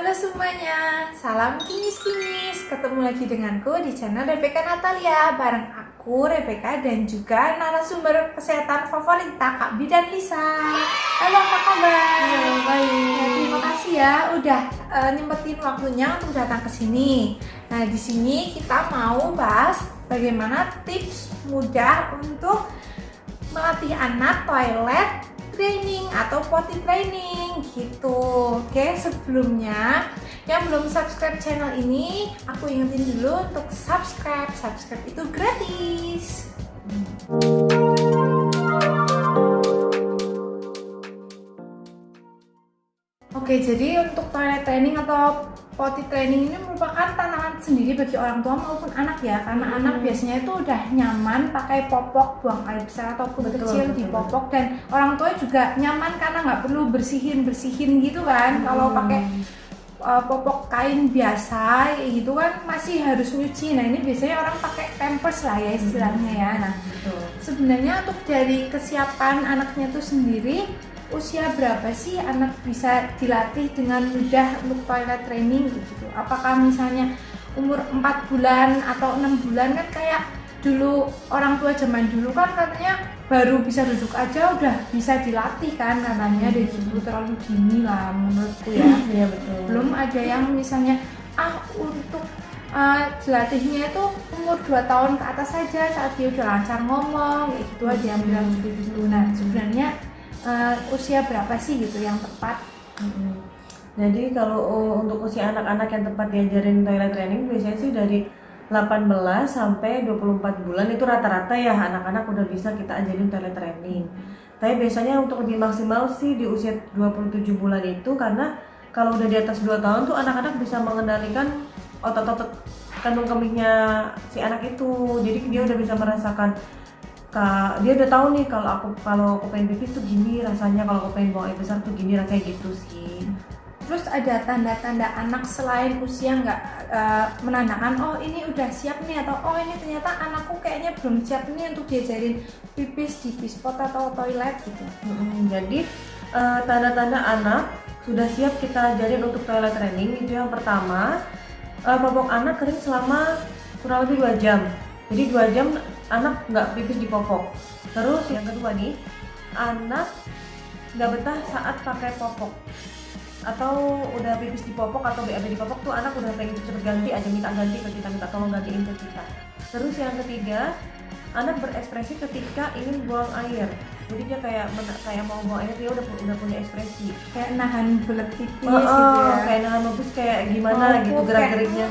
Halo semuanya, salam kinis-kinis. Ketemu lagi denganku di channel Rebecca Natalia. Bareng aku, Rebecca, dan juga narasumber kesehatan favorit Kak Bi dan Lisa. Halo, apa kabar? Halo, baik. Ya, terima kasih ya udah nyempetin waktunya untuk datang ke sini. Nah, di sini kita mau bahas bagaimana tips mudah untuk melatih anak toilet training atau potty training gitu. Oke, sebelumnya yang belum subscribe channel ini, aku ingetin dulu untuk subscribe. Subscribe itu gratis. Oke, jadi untuk toilet training atau potty training ini merupakan tantangan sendiri bagi orang tua maupun anak ya, karena anak biasanya itu udah nyaman pakai popok buang air besar ataupun kecil di popok, dan orang tua juga nyaman karena nggak perlu bersihin gitu kan. Kalau pakai popok kain biasa gitu kan masih harus nyuci. Nah, ini biasanya orang pakai pampers lah ya istilahnya ya. Nah, sebenarnya untuk dari kesiapan anaknya itu sendiri, usia berapa sih anak bisa dilatih dengan mudah untuk toilet training gitu? Apakah misalnya umur 4 bulan atau 6 bulan, kan kayak dulu orang tua zaman dulu kan katanya baru bisa duduk aja udah bisa dilatih kan katanya, dari dulu terlalu dini lah menurutku ya. Iya betul. Belum ada yang misalnya untuk dilatihnya itu umur 2 tahun ke atas saja saat dia udah lancar ngomong kayak gitu aja yang bilang seperti itu. Nah, sebenarnya usia berapa sih gitu yang tepat? Jadi kalau untuk usia anak-anak yang tepat diajarin toilet training biasanya sih dari 18 sampai 24 bulan itu rata-rata ya anak-anak udah bisa kita ajarin toilet training. Tapi biasanya untuk lebih maksimal sih di usia 27 bulan itu, karena kalau udah di atas 2 tahun tuh anak-anak bisa mengendalikan otot-otot kandung kemihnya si anak itu. Jadi dia udah bisa merasakan, dia udah tahu nih kalau aku pengen pipis tuh gini rasanya, kalau aku pengen buang air besar tuh gini rasanya gitu sih. Terus ada tanda-tanda anak selain usia nggak menandakan oh ini udah siap nih, atau oh ini ternyata anakku kayaknya belum siap nih untuk diajarin pipis di pispot atau toilet gitu? Jadi tanda-tanda anak sudah siap kita ajarin untuk toilet training itu yang pertama, popok anak kering selama kurang lebih 2 jam. Jadi 2 jam anak nggak pipis di popok. Terus yang kedua nih, anak nggak betah saat pakai popok, atau udah pipis di popok atau BAB di popok tuh anak udah pengen cepet ganti aja, minta ganti ke kita, minta tolong gantiin ke kita. Terus yang ketiga, anak berekspresi ketika ingin buang air. Jadi dia kayak mau buang air, dia udah punya ekspresi. Kayak nahan belet pipis gitu ya. Kayak nahan pipis kayak gimana gitu gerak-geriknya.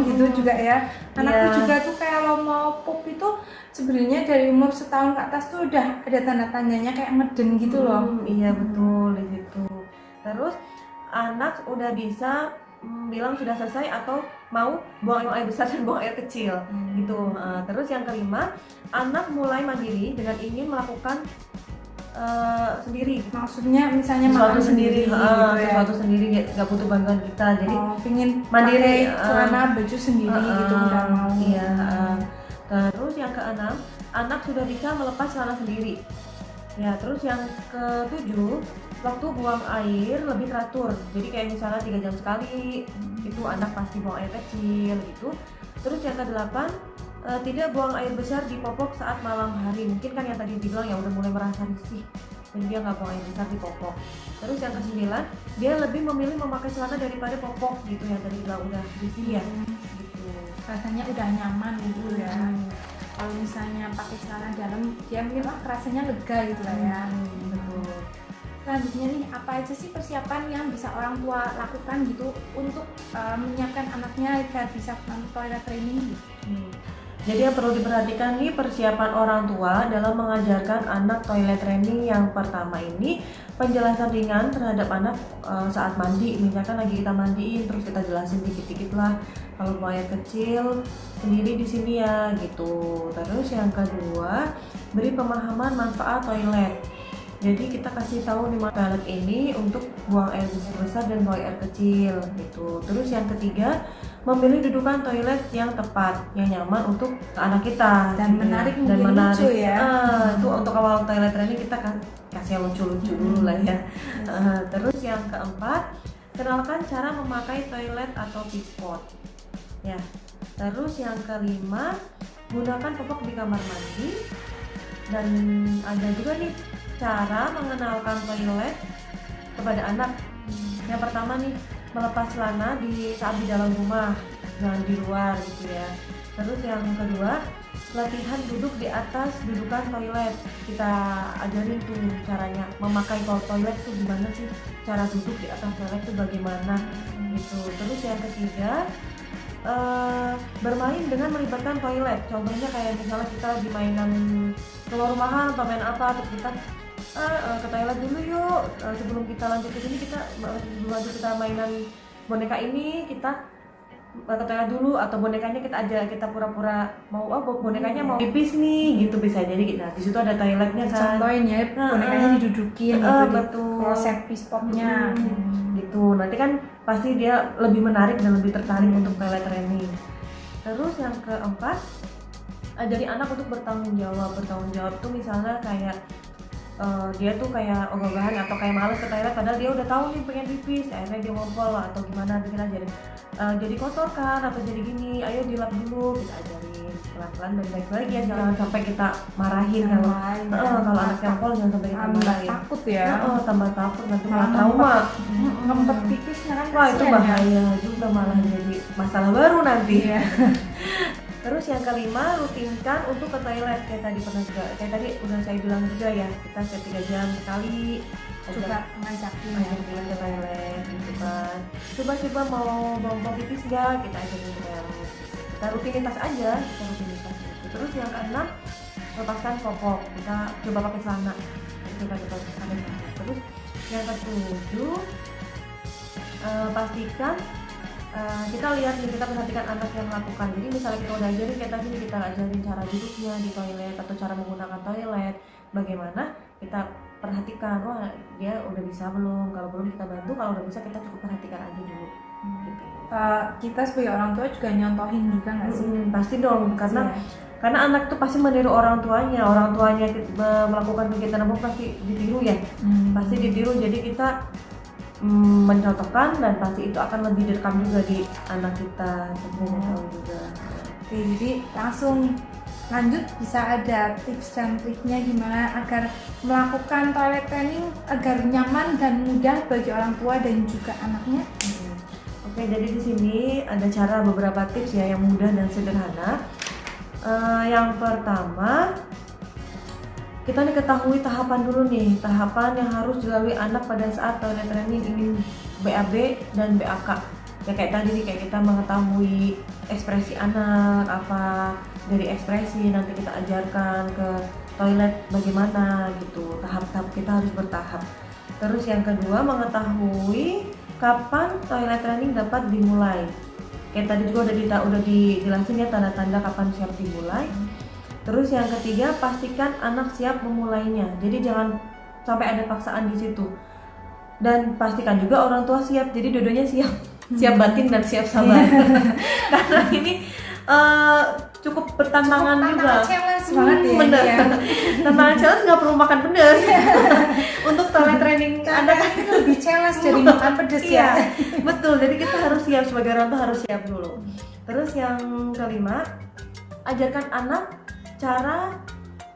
Gitu juga ya. Anakku Iya. juga tuh kayak kalau mau pup itu sebenarnya dari umur setahun ke atas tuh udah ada tanda-tandanya kayak ngeden gitu loh. Iya betul di situ. Terus anak udah bisa bilang sudah selesai atau mau buang air besar dan buang air kecil gitu. Terus yang kelima, anak mulai mandiri dengan ingin melakukan sendiri. Maksudnya misalnya Sesuatu makan sendiri, gitu ya. sesuatu sendiri, nggak butuh bantuan kita. Jadi pingin mandiri, pakai celana baju sendiri gitu udah mau. Iya. Terus yang keenam, anak sudah bisa melepas celana sendiri. Ya, terus yang ketujuh, waktu buang air lebih teratur. Jadi kayak misalnya 3 jam sekali, itu anak pasti buang air kecil gitu. Terus yang kedelapan, tidak buang air besar di popok saat malam hari. Mungkin kan yang tadi dibilang ya udah mulai merasa risih, jadi dia nggak buang air besar di popok. Terus yang kesembilan, dia lebih memilih memakai celana daripada popok gitu, yang tadi bilang udah risih ya. Gitu. Rasanya udah nyaman gitu ya. Kalau misalnya pakai celana dalam, dia mungkin rasanya lega gitu lah ya. Betul. Selanjutnya nih, apa aja sih persiapan yang bisa orang tua lakukan gitu untuk menyiapkan anaknya agar bisa toilet training gitu? Jadi yang perlu diperhatikan nih persiapan orang tua dalam mengajarkan anak toilet training. Yang pertama ini penjelasan ringan terhadap anak saat mandi. Misalkan lagi kita mandiin, terus kita jelasin dikit-dikit lah kalau buang air kecil sendiri di sini ya gitu. Terus yang kedua, beri pemahaman manfaat toilet. Jadi kita kasih tahu di toilet ini untuk buang air besar dan buang air kecil gitu. Terus yang ketiga, memilih dudukan toilet yang tepat, yang nyaman untuk anak kita dan gitu menarik, dan mungkin menarik. lucu ya. Itu untuk awal toilet training kita kan kasih yang lucu-lucu dulu lah ya. Terus yang keempat, kenalkan cara memakai toilet atau pispot. Ya. Terus yang kelima, gunakan popok di kamar mandi. Dan ada juga nih cara mengenalkan toilet kepada anak. Yang pertama nih, melepas celana saat di dalam rumah, jangan di luar gitu ya. Terus yang kedua, latihan duduk di atas dudukan toilet. Kita ajarin tuh caranya memakai toilet tuh gimana sih, cara duduk di atas toilet tuh bagaimana gitu. Terus yang ketiga, bermain dengan melibatkan toilet. Contohnya kayak misalnya kita lagi mainan keluar rumahan atau main apa, terus kita ke toilet dulu yuk, sebelum kita lanjut ke sini kita mainan boneka ini, kita ke toilet dulu, atau bonekanya kita pura-pura mau bonekanya mau pipis nih gitu, bisa jadi. Nah di situ ada toiletnya kan, contohin ya, bonekanya didudukin gitu betul, di kloset pispotnya gitu. Nanti kan pasti dia lebih menarik dan lebih tertarik untuk toilet training. Terus yang keempat, ajari anak untuk bertanggung jawab tuh misalnya kayak dia tuh kayak ogah-ogahan atau kayak males ke toilet padahal dia udah tahu nih pengen pipis, akhirnya dia ngompol atau gimana, kita ajarin jadi kotor kan atau jadi gini, ayo dilap dulu, kita ajarin pelan-pelan dan baik-baik ya, jangan sampai kita marahin kalau anak ngompol, jangan sampai kita marahin, takut ya, tambah takut nanti malah trauma, ngempet pipisnya kan, wah itu bahaya juga, malah jadi masalah baru nanti. Terus yang kelima, rutinkan untuk ke toilet kayak tadi udah saya bilang juga ya, kita setiap 3 jam sekali juga ngajakin ke toilet gitu kan. Coba mau pipis gak, kita ajarin kita rutinitas aja, gitu. Terus yang keenam, lepaskan popok, kita coba pakai celana, Terus yang ketujuh, pastikan kita lihat nih, kita perhatikan anak yang melakukan. Jadi misalnya kita udah ajarin kayak tadi, kita ajarin cara duduknya di toilet atau cara menggunakan toilet, bagaimana kita perhatikan, wah dia udah bisa belum, kalau belum kita bantu, kalau udah bisa kita cukup perhatikan aja dulu. Gitu. Kita sebagai orang tua juga nyontohin juga nggak sih? Pasti dong, karena anak tuh pasti meniru orang tuanya melakukan kegiatan apa pasti ditiru ya, pasti ditiru. Jadi kita mencontohkan dan pasti itu akan lebih direkam juga di anak kita, tahu juga. Oke, jadi langsung lanjut, bisa ada tips dan triknya gimana agar melakukan toilet training agar nyaman dan mudah bagi orang tua dan juga anaknya. Oke, jadi di sini ada beberapa tips ya yang mudah dan sederhana. Yang pertama, kita nih ketahui tahapan yang harus dilalui anak pada saat toilet training ingin BAB dan BAK. Ya kayak tadi nih, kayak kita mengetahui ekspresi anak, apa dari ekspresi nanti kita ajarkan ke toilet bagaimana gitu. Tahap-tahap kita harus bertahap. Terus yang kedua, mengetahui kapan toilet training dapat dimulai. Kayak tadi juga udah dijelasin ya tanda-tanda kapan siap dimulai. Terus yang ketiga, pastikan anak siap memulainya. Jadi jangan sampai ada paksaan di situ. Dan pastikan juga orang tua siap. Jadi dua-duanya siap batin dan siap sabar. Karena ini cukup bertantangan juga. Challenge banget ya. Bener. Tantangan challenge nggak perlu makan pedas. Untuk toilet training anak itu lebih challenge dari makan pedas ya. Betul. Jadi kita harus siap, sebagai orang tua harus siap dulu. Terus yang kelima, ajarkan anak cara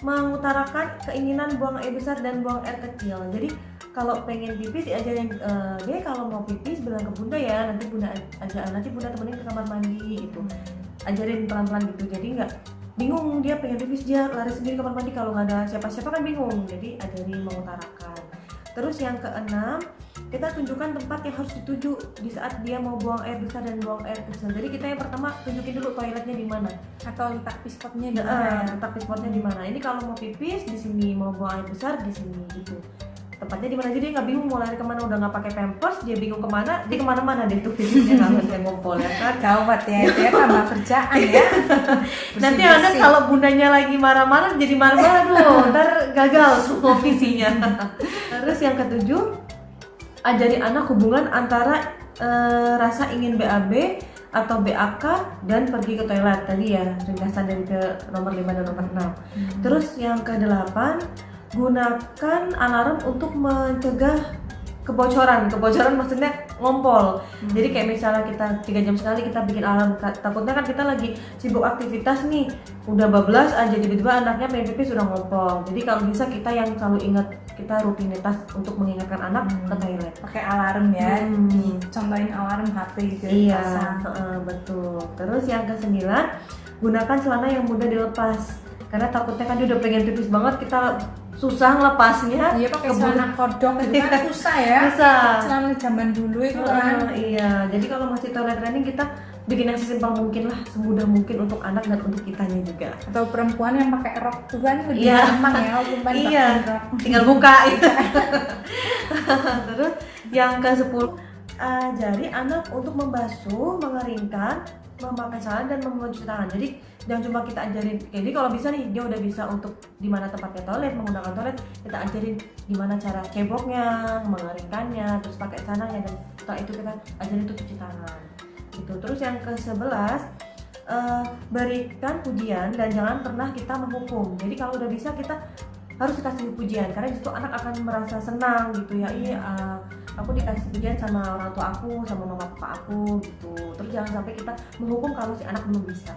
mengutarakan keinginan buang air besar dan buang air kecil. Jadi kalau pengen pipis diajarin, dia kalau mau pipis bilang ke bunda ya, nanti bunda temenin ke kamar mandi gitu. Ajarin pelan-pelan gitu, jadi nggak bingung dia pengen pipis, dia lari sendiri ke kamar mandi, kalau nggak ada siapa-siapa kan bingung. Jadi ajarin mengutarakan. Terus yang keenam, kita tunjukkan tempat yang harus dituju di saat dia mau buang air besar dan buang air kecil. Jadi kita yang pertama tunjukin dulu toiletnya di mana atau letak pispotnya di mana. Letak pispotnya di mana. Ini kalau mau pipis di sini, mau buang air besar di sini gitu. Tempatnya di mana, jadi dia nggak bingung mau lari kemana, udah nggak pakai pampers, dia bingung kemana, dia kemana-mana deh tuh pipisnya, nggak harus ngumpul ya kan. Gawat ya, dia tambah kerjaan ya. Nanti anak kalau bundanya lagi marah-marah jadi marah-marah tuh, ntar gagal semua visinya. Terus yang ketujuh, ajari anak hubungan antara rasa ingin BAB atau BAK dan pergi ke toilet tadi ya, ringkasan dari ke nomor 5 dan nomor 6. Terus yang ke-8, gunakan alarm untuk mencegah kebocoran maksudnya ngompol. Jadi kayak misalnya kita 3 jam sekali kita bikin alarm, takutnya kan kita lagi sibuk aktivitas nih, udah bablas aja tiba-tiba anaknya pengen pipis sudah ngompol. Jadi kalau bisa kita yang selalu ingat, kita rutinitas untuk mengingatkan anak ke toilet. Pakai alarm ya, contohin alarm HP gitu. Iya, dipasang. betul. Terus yang ke-9, gunakan celana yang mudah dilepas. Karena takutnya kan dia udah pengen pipis banget, kita susah ngelepasnya. Iya, pakai celana kodok itu kan susah ya. Susah. Celana zaman dulu itu kan. Iya, jadi kalau masih toilet training kita bikin yang sesimpel mungkin lah, semudah mungkin untuk anak dan untuk kitanya juga. Atau perempuan yang pakai rok itu kan lebih Iya. gampang ya, walaupun Iya, rok. tinggal buka gitu. Terus yang ke-10, ajari anak untuk membasuh, mengeringkan, memakai sabun dan mencuci tangan. Jadi jangan cuma kita ajarin, jadi kalau bisa nih dia udah bisa untuk di mana tempatnya toilet, menggunakan toilet, kita ajarin gimana cara ceboknya, mengeringkannya, terus pakai sananya, dan setelah itu kita ajarin untuk cuci tangan. Gitu. Terus yang ke-11, berikan pujian dan jangan pernah kita menghukum. Jadi kalau udah bisa kita harus dikasih pujian, karena disitu anak akan merasa senang gitu ya. Aku dikasih pujian sama orang tua aku, sama mama papa aku gitu. Terus jangan sampai kita menghukum kalau si anak belum bisa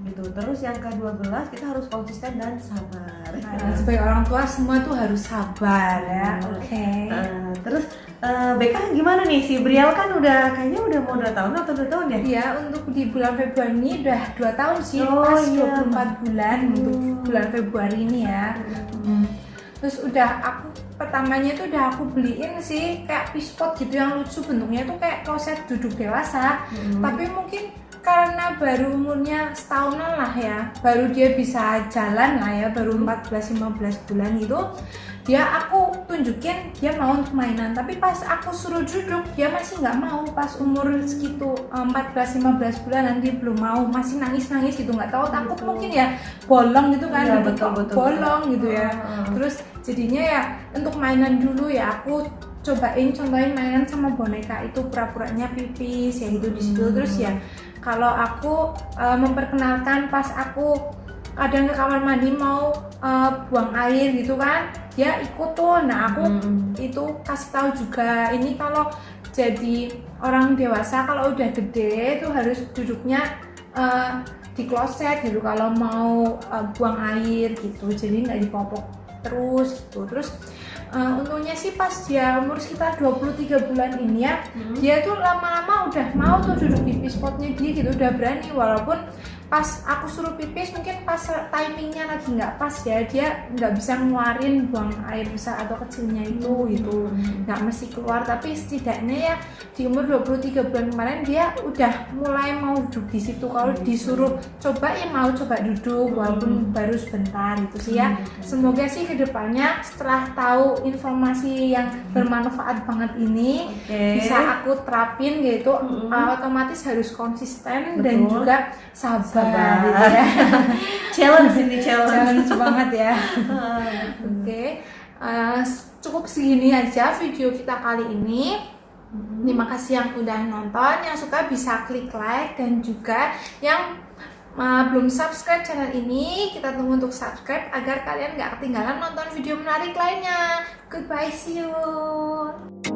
gitu. Terus yang ke-12, kita harus konsisten dan sabar. Nah, sebagai orang tua semua tuh harus sabar ya. Oke. Terus Beka gimana nih, si Briel kan kayaknya udah mau 2 tahun atau 2 tahun ya? Iya, untuk di bulan Februari ini udah 2 tahun sih, Oh, pas iya. 24 bulan untuk bulan Februari ini ya. Terus udah aku pertamanya itu udah aku beliin sih kayak pispot gitu yang lucu, bentuknya tuh kayak kloset duduk dewasa. Tapi mungkin karena baru umurnya setahunan lah ya, baru dia bisa jalan lah ya, baru 14-15 bulan itu dia aku tunjukin dia mau untuk mainan, tapi pas aku suruh duduk dia masih nggak mau. Pas umur segitu 14-15 bulan dia belum mau, masih nangis gitu, nggak tahu, takut mungkin ya bolong gitu kan. Iya, duduk betul. bolong gitu ya. Terus jadinya ya untuk mainan dulu ya aku contohin mainan sama boneka itu, pura-puranya pipis ya itu di situ. Terus ya kalau aku memperkenalkan pas aku kadang ke kamar mandi mau buang air gitu kan, dia ikut tuh. Nah aku itu kasih tahu juga, ini kalau jadi orang dewasa kalau udah gede tuh harus duduknya di kloset gitu kalau mau buang air gitu, jadi nggak dipopok terus gitu. Terus untungnya sih pas dia umur sekitar 23 bulan ini ya, dia tuh lama-lama udah mau tuh duduk di pispotnya dia gitu, udah berani. Walaupun pas aku suruh pipis mungkin pas timingnya lagi nggak pas ya, dia nggak bisa ngeluarin buang air besar atau kecilnya itu gitu, nggak mesti keluar. Tapi setidaknya ya di umur 23 bulan kemarin dia udah mulai mau duduk di situ. Kalau disuruh coba ya mau coba duduk walaupun baru sebentar itu sih ya. Semoga sih kedepannya setelah tahu informasi yang bermanfaat banget ini bisa aku terapin gitu. Otomatis harus konsisten. Betul. Dan juga sabar gitu ya. Challenge ini, challenge banget ya. Oke. Cukup segini aja video kita kali ini. Terima kasih yang udah nonton, yang suka bisa klik like, dan juga yang belum subscribe channel ini, kita tunggu untuk subscribe agar kalian gak ketinggalan nonton video menarik lainnya. Goodbye, see you.